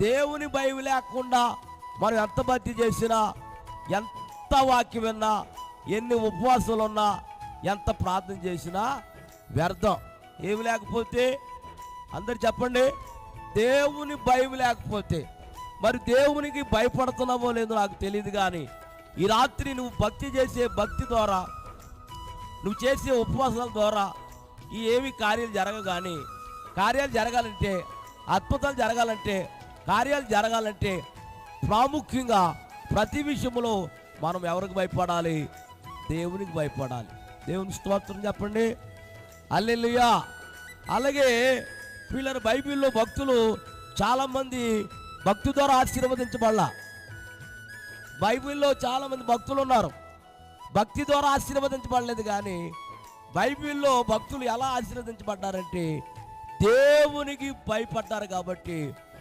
దేవుని భయం లేకుండా మనం ఎంత భక్తి చేసినా, ఎంత వాక్యం విన్నా, ఎన్ని ఉపవాసాలు ఉన్నా, ఎంత ప్రార్థన చేసినా వ్యర్థం. ఏమి లేకపోతే అందరు చెప్పండి, దేవుని భయం లేకపోతే. మరి దేవునికి భయపడుతున్నావో లేదో నాకు తెలియదు, కానీ ఈ రాత్రి నువ్వు భక్తి చేసే భక్తి ద్వారా, నువ్వు చేసే ఉపవాసాల ద్వారా ఈ ఏమి కార్యాలు జరగవు. కానీ కార్యాలు జరగాలంటే, అద్భుతాలు జరగాలంటే, కార్యాలు జరగాలంటే ప్రాముఖ్యంగా ప్రతి విషయంలో మనం ఎవరికి భయపడాలి? దేవునికి భయపడాలి. దేవుని స్తోత్రం చెప్పండి, హల్లెలూయా. అలాగే వీళ్ళ బైబిల్లో భక్తులు చాలామంది భక్తి ద్వారా ఆశీర్వదించబడలా. బైబిల్లో చాలామంది భక్తులు ఉన్నారు, భక్తి ద్వారా ఆశీర్వదించబడలేదు. కానీ బైబిల్లో భక్తులు ఎలా ఆశీర్వదించబడ్డారంటే దేవునికి భయపడ్డారు కాబట్టి